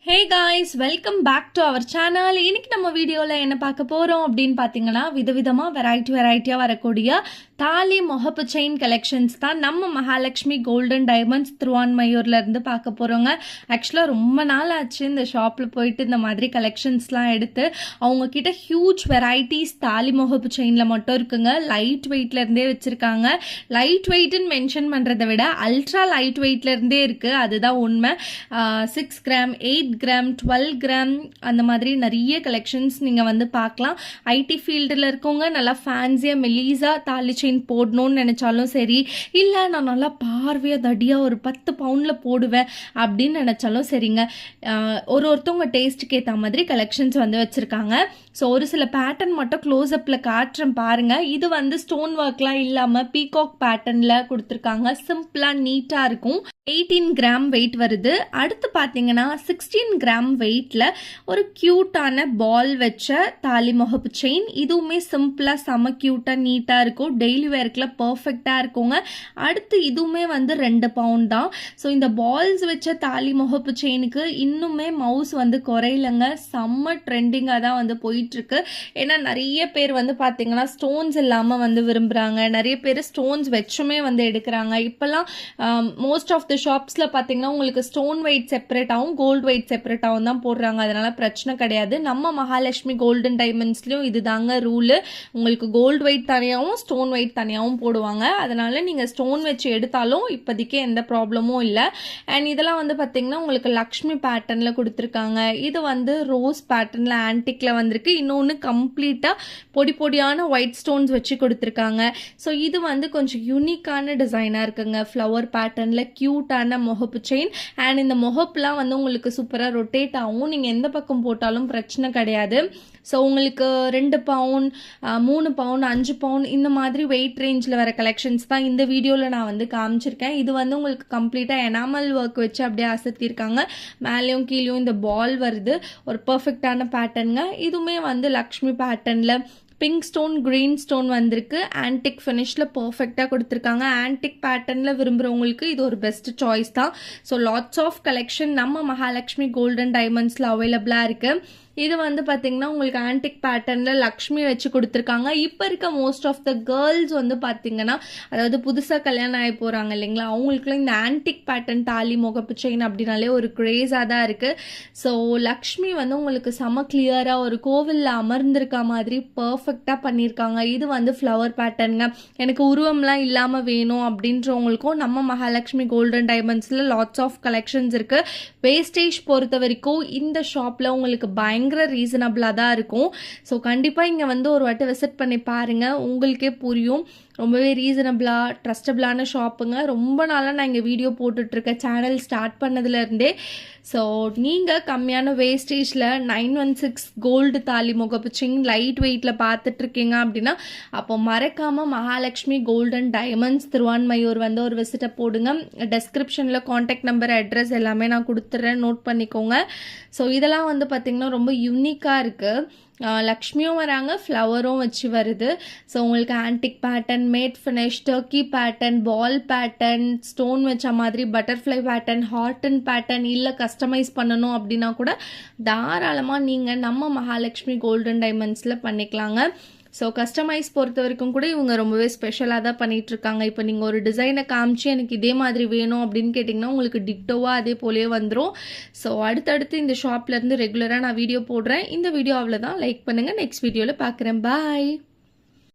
Hey guys, welcome back to our channel. இன்னைக்கு நம்ம வீடியோல என்ன பார்க்க போறோம் அப்படினு பாத்தீங்கன்னா விதவிதமா வெரைட்டியா வரக்கூடிய தாலி முகப்பு செயின் கலெக்ஷன்ஸ் தான் நம்ம மகாலட்சுமி கோல்டன் டைமண்ட்ஸ் திருவான்மையூர்ல இருந்து பார்க்க போறோங்க. ஆக்சுவலா ரொம்ப நாள் ஆச்சு இந்த ஷாப்ல போயிட்டு இந்த மாதிரி கலெக்ஷன்ஸ்லாம் எடுத்து. அவங்க கிட்ட ஹியூஜ் வெரைட்டிஸ் தாலி முகப்பு செயின்ல மட்டும் இருக்குங்க. லைட் வெயிட்ல இருந்தே வச்சிருக்காங்க. லைட் வெயிட்னு மென்ஷன் பண்றதை விட அல்ட்ரா லைட் வெயிட்ல இருந்தே இருக்கு, அதுதான் உண்மை. 6 கிராம் 8 கிராம் 12 கிராம் அந்த மாதிரி நிறைய கலெக்ஷன்ஸ் நீங்கள் வந்து பார்க்கலாம். ஐடி ஃபீல்டில் இருக்கவங்க நல்லா ஃபேன்சியாக மெலீஸாக தாலி செயின் போடணும்னு நினச்சாலும் சரி, இல்லை நான் நல்லா பார்வையாக தடியாக ஒரு 10 பவுண்டில் போடுவேன் அப்படின்னு நினச்சாலும் சரிங்க. ஒருத்தவங்க டேஸ்ட்டுக்கு ஏற்ற மாதிரி கலெக்ஷன்ஸ் வந்து வச்சுருக்காங்க. ஸோ ஒரு சில பேட்டர்ன் மட்டும் க்ளோஸ்அப்பில் காட்டுறேன் பாருங்கள். இது வந்து ஸ்டோன் ஒர்க்லாம் இல்லாமல் பீகாக் பேட்டர்னில் கொடுத்துருக்காங்க. சிம்பிளாக நீட்டாக இருக்கும். 18 கிராம் வெயிட் வருது. அடுத்து பார்த்தீங்கன்னா 16 கிராம் வெயிட்டில் ஒரு க்யூட்டான பால் வச்ச தாலி முகப்பு செயின். இதுவுமே சிம்பிளாக செம க்யூட்டாக நீட்டாக இருக்கும். டெய்லி வேர்க்கில் பர்ஃபெக்டாக இருக்குங்க. அடுத்து இதுவுமே வந்து 2 பவுண்ட் தான். ஸோ இந்த பால்ஸ் வச்ச தாலி முகப்பு செயினுக்கு இன்னுமே மவுஸ் வந்து குறையிலங்க. செம்ம ட்ரெண்டிங்காக தான் வந்து போயிட்டுருக்கு. ஏன்னா நிறைய பேர் வந்து பார்த்தீங்கன்னா ஸ்டோன்ஸ் இல்லாமல் வந்து விரும்புகிறாங்க. நிறைய பேர் ஸ்டோன்ஸ் வச்சுமே வந்து எடுக்கிறாங்க. இப்போல்லாம் மோஸ்ட் ஆஃப் த ஷாப்ஸில் பார்த்தீங்கன்னா உங்களுக்கு ஸ்டோன் வெயிட் செப்பரேட்டாகவும் கோல்டு வெயிட் செப்பரேட்டாகவும் தான் போடுறாங்க. அதனால பிரச்சனை கிடையாது. நம்ம மகாலட்சுமி கோல்டன் டைமண்ட்ஸ்லையும் இது தாங்க ரூலு. உங்களுக்கு கோல்டு வெயிட் தனியாகவும் ஸ்டோன் வெயிட் தனியாகவும் போடுவாங்க. அதனால நீங்கள் ஸ்டோன் வச்சு எடுத்தாலும் இப்போதைக்கு எந்த ப்ராப்ளமும் இல்லை. அண்ட் இதெல்லாம் வந்து பார்த்தீங்கன்னா உங்களுக்கு லக்ஷ்மி பேட்டர்னில் கொடுத்துருக்காங்க. இது வந்து ரோஸ் பேட்டர்னில் ஆன்டிக்கில் வந்திருக்கு. இன்னொன்று கம்ப்ளீட்டாக பொடி பொடியான ஒயிட் ஸ்டோன்ஸ் வச்சு கொடுத்துருக்காங்க. ஸோ இது வந்து கொஞ்சம் யூனிக்கான டிசைனாக இருக்குங்க. ஃப்ளவர் பேட்டர்னில் க்யூட்டான முகப்பு செயின். அண்ட் இந்த முகப்புலாம் வந்து உங்களுக்கு சூப்பராக ரொட்டேட் ஆகும். நீங்கள் எந்த பக்கம் போட்டாலும் பிரச்சனை கிடையாது. ஸோ உங்களுக்கு 2 பவுண்ட் 3 பவுண்ட் 5 பவுண்ட் இந்த மாதிரி வெயிட் ரேஞ்சில் வர கலெக்ஷன்ஸ் தான் இந்த வீடியோவில் நான் வந்து காமிச்சிருக்கேன். இது வந்து உங்களுக்கு கம்ப்ளீட்டாக எனாமல் ஒர்க் வச்சு அப்படியே அசத்திருக்காங்க. மேலேயும் கீழேயும் இந்த பால் வருது. ஒரு பர்ஃபெக்டான பேட்டர்னுங்க. இதுவுமே வந்து லக்ஷ்மி பேட்டர்னில் பிங்க் ஸ்டோன் கிரீன் ஸ்டோன் வந்திருக்கு. ஆன்டிக் ஃபினிஷில் பர்ஃபெக்டாக கொடுத்துருக்காங்க. ஆன்டிக் பேட்டர்னில் விரும்புகிறவங்களுக்கு இது ஒரு பெஸ்ட் சாய்ஸ் தான். ஸோ லாட்ஸ் ஆஃப் கலெக்ஷன் நம்ம மகாலட்சுமி கோல்டன் டைமண்ட்ஸில் அவைலபிளாக இருக்குது. இது வந்து பார்த்தீங்கன்னா உங்களுக்கு ஆன்டிக் பேட்டர்னில் லக்ஷ்மி வச்சு கொடுத்துருக்காங்க. இப்போ இருக்க மோஸ்ட் ஆஃப் த கேர்ள்ஸ் வந்து பார்த்தீங்கன்னா, அதாவது புதுசாக கல்யாணம் ஆகி போகிறாங்க இல்லைங்களா, அவங்களுக்குலாம் இந்த ஆன்டிக் பேட்டர்ன் தாலி முகப்பு செயின் அப்படின்னாலே ஒரு க்ரேஸாக தான் இருக்குது. ஸோ லக்ஷ்மி வந்து உங்களுக்கு செம கிளியராக ஒரு கோவிலில் அமர்ந்திருக்க மாதிரி பர்ஃபெக்டாக பண்ணியிருக்காங்க. இது வந்து ஃப்ளவர் பேட்டர்னுங்க. எனக்கு உருவம்லாம் இல்லாமல் வேணும் அப்படின்றவங்களுக்கும் நம்ம மகாலட்சுமி கோல்டன் டைமண்ட்ஸில் லாட்ஸ் ஆஃப் கலெக்ஷன்ஸ் இருக்குது. வேஸ்டேஜ் பொறுத்த வரைக்கும் இந்த ஷாப்பில் உங்களுக்கு பயங்கர ரீசனபிளாக தான் இருக்கும். ஸோ கண்டிப்பாக இங்கே வந்து ஒரு வாட்டி விசிட் பண்ணி பாருங்கள், உங்களுக்கே புரியும். ரொம்பவே ரீசனபிளாக ட்ரஸ்டபிளான ஷாப்புங்க. ரொம்ப நாளாக நான் இங்கே வீடியோ போட்டுட்ருக்கேன் சேனல் ஸ்டார்ட் பண்ணதுலேருந்தே. ஸோ நீங்கள் கம்மியான வேஸ்டேஜில் 916 கோல்டு தாலி முகப்பு செயின் லைட் வெயிட்டில் பார்த்துட்ருக்கீங்க அப்படின்னா அப்போ மறக்காமல் மகாலட்சுமி கோல்டன் டைமண்ட்ஸ் திருவான்மையூர் வந்து ஒரு விசிட்டை போடுங்க. டெஸ்கிரிப்ஷனில் காண்டாக்ட் நம்பர் அட்ரஸ் எல்லாமே நான் கொடுத்துட்றேன், நோட் பண்ணிக்கோங்க. ஸோ இதெல்லாம் வந்து பார்த்திங்கன்னா ரொம்ப யூனிக்காக இருக்குது. லக்ஷ்மியும் வராங்க, ஃப்ளவரும் வச்சு வருது. ஸோ உங்களுக்கு antique pattern, matte finish, turkey pattern, ball pattern, stone வச்ச மாதிரி பட்டர்ஃப்ளை பேட்டர்ன், ஹார்டன் பேட்டர்ன், இல்லை கஸ்டமைஸ் பண்ணணும் அப்படின்னா கூட தாராளமாக நீங்கள் நம்ம மகாலட்சுமி கோல்டன் டைமண்ட்ஸில் பண்ணிக்கலாங்க. ஸோ கஸ்டமைஸ் பொறுத்த வரைக்கும் கூட இவங்க ரொம்பவே ஸ்பெஷலாக தான் பண்ணிகிட்ருக்காங்க. இப்போ நீங்கள் ஒரு டிசைனை காமிச்சு எனக்கு இதே மாதிரி வேணும் அப்படின்னு கேட்டிங்கன்னா உங்களுக்கு டிக்டோவாக அதே போலே வந்துடும். ஸோ அடுத்தடுத்து இந்த ஷாப்லேருந்து ரெகுலராக நான் வீடியோ போடுறேன். இந்த வீடியோ அவ்வளோதான். லைக் பண்ணுங்கள். நெக்ஸ்ட் வீடியோவில் பார்க்குறேன். பாய்.